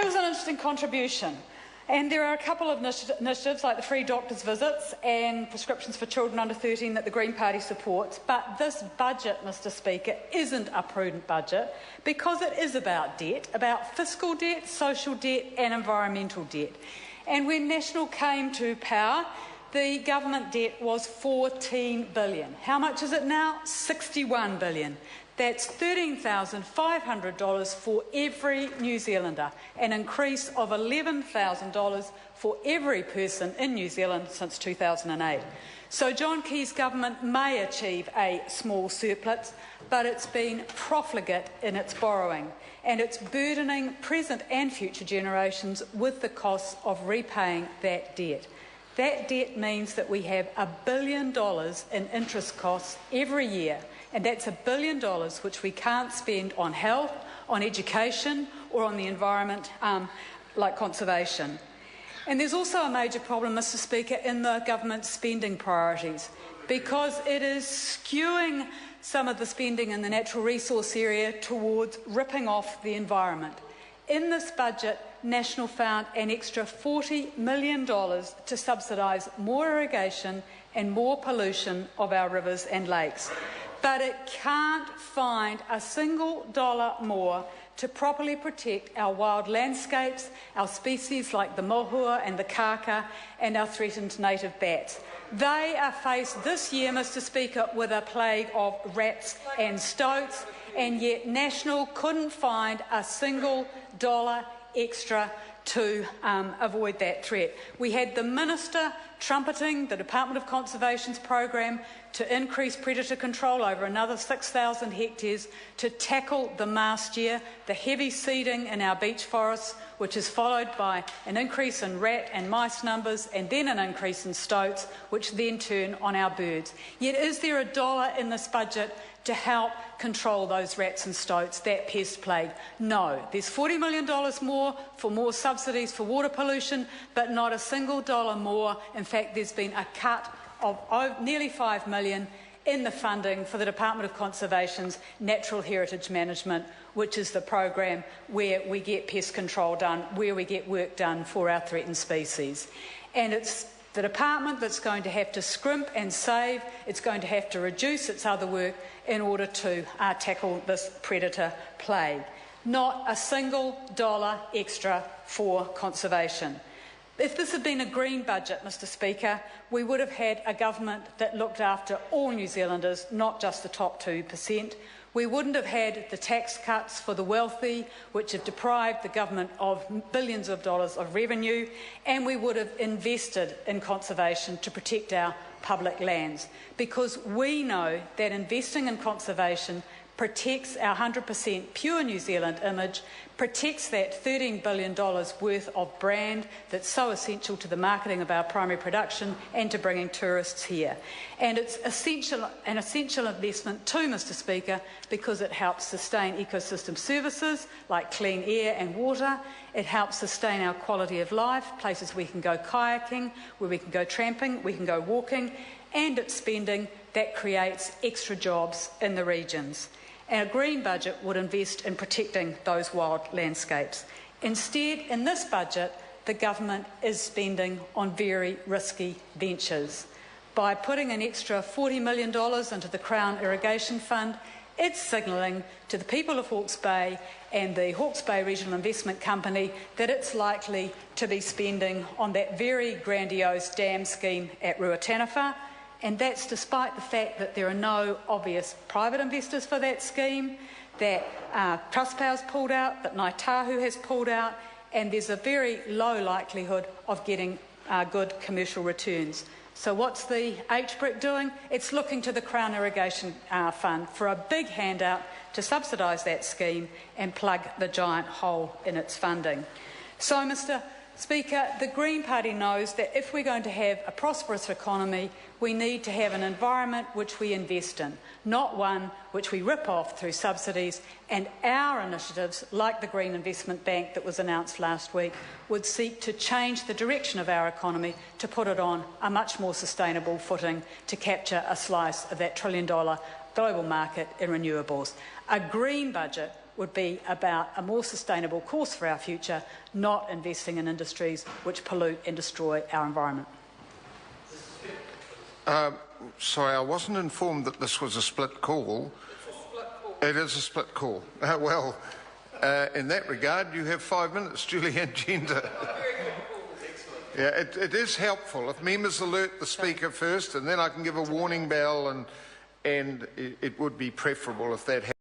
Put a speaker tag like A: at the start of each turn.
A: It was an interesting contribution. And there are a couple of initiatives like the free doctors' visits and prescriptions for children under 13 that the Green Party supports. But this budget, Mr Speaker, isn't a prudent budget because it is about debt, about fiscal debt, social debt and environmental debt. And when National came to power, the government debt was $14 billion. How much is it now? $61 billion. That's $13,500 for every New Zealander, an increase of $11,000 for every person in New Zealand since 2008. So John Key's government may achieve a small surplus, but it's been profligate in its borrowing, and it's burdening present and future generations with the costs of repaying that debt. That debt means that we have $1 billion in interest costs every year, and that's $1 billion which we can't spend on health, on education or on the environment like conservation. And there's also a major problem, Mr Speaker, in the government's spending priorities, because it is skewing some of the spending in the natural resource area towards ripping off the environment. In this budget, National found an extra $40 million to subsidise more irrigation and more pollution of our rivers and lakes. But it can't find a single dollar more to properly protect our wild landscapes, our species like the mohua and the kaka, and our threatened native bats. They are faced this year, Mr Speaker, with a plague of rats and stoats, and yet National couldn't find a single dollar extra to avoid that threat. We had the Minister trumpeting the Department of Conservation's program to increase predator control over another 6,000 hectares to tackle the mast year, the heavy seeding in our beech forests, which is followed by an increase in rat and mice numbers and then an increase in stoats, which then turn on our birds. Yet is there a dollar in this budget to help control those rats and stoats, that pest plague? No. There's $40 million more for more subsidies for water pollution, but not a single dollar more. In fact, there's been a cut of nearly $5 million in the funding for the Department of Conservation's Natural Heritage Management, which is the program where we get pest control done, where we get work done for our threatened species. And it's the department that's going to have to scrimp and save. It's going to have to reduce its other work in order to tackle this predator plague. Not a single dollar extra for conservation. If this had been a green budget, Mr Speaker, we would have had a government that looked after all New Zealanders, not just the top 2%. We wouldn't have had the tax cuts for the wealthy, which have deprived the government of billions of dollars of revenue, and we would have invested in conservation to protect our public lands, because we know that investing in conservation protects our 100% pure New Zealand image, protects that $13 billion worth of brand that's so essential to the marketing of our primary production and to bringing tourists here. And it's an essential investment too, Mr Speaker, because it helps sustain ecosystem services like clean air and water. It helps sustain our quality of life, places we can go kayaking, where we can go tramping, we can go walking, and it's spending that creates extra jobs in the regions. And a green budget would invest in protecting those wild landscapes. Instead, in this budget, the government is spending on very risky ventures. By putting an extra $40 million into the Crown Irrigation Fund, it's signalling to the people of Hawke's Bay and the Hawke's Bay Regional Investment Company that it's likely to be spending on that very grandiose dam scheme at Ruataniwha. And that's despite the fact that there are no obvious private investors for that scheme, that Trustpower's pulled out, that Ngāi Tahu has pulled out, and there's a very low likelihood of getting good commercial returns. So what's the HBRIC doing? It's looking to the Crown Irrigation Fund for a big handout to subsidise that scheme and plug the giant hole in its funding. So, Mr Speaker, the Green Party knows that if we're going to have a prosperous economy, we need to have an environment which we invest in, not one which we rip off through subsidies. And our initiatives, like the Green Investment Bank that was announced last week, would seek to change the direction of our economy to put it on a much more sustainable footing to capture a slice of that $1 trillion global market in renewables. A green budget would be about a more sustainable course for our future, not investing in industries which pollute and destroy our environment.
B: Sorry, I wasn't informed that this was a split call.
A: It's a split call.
B: It is a split call. Well, in that regard, you have 5 minutes, Julianne Gender. Yeah, it is helpful if members alert the speaker first, and then I can give a warning bell, and it would be preferable if that happened.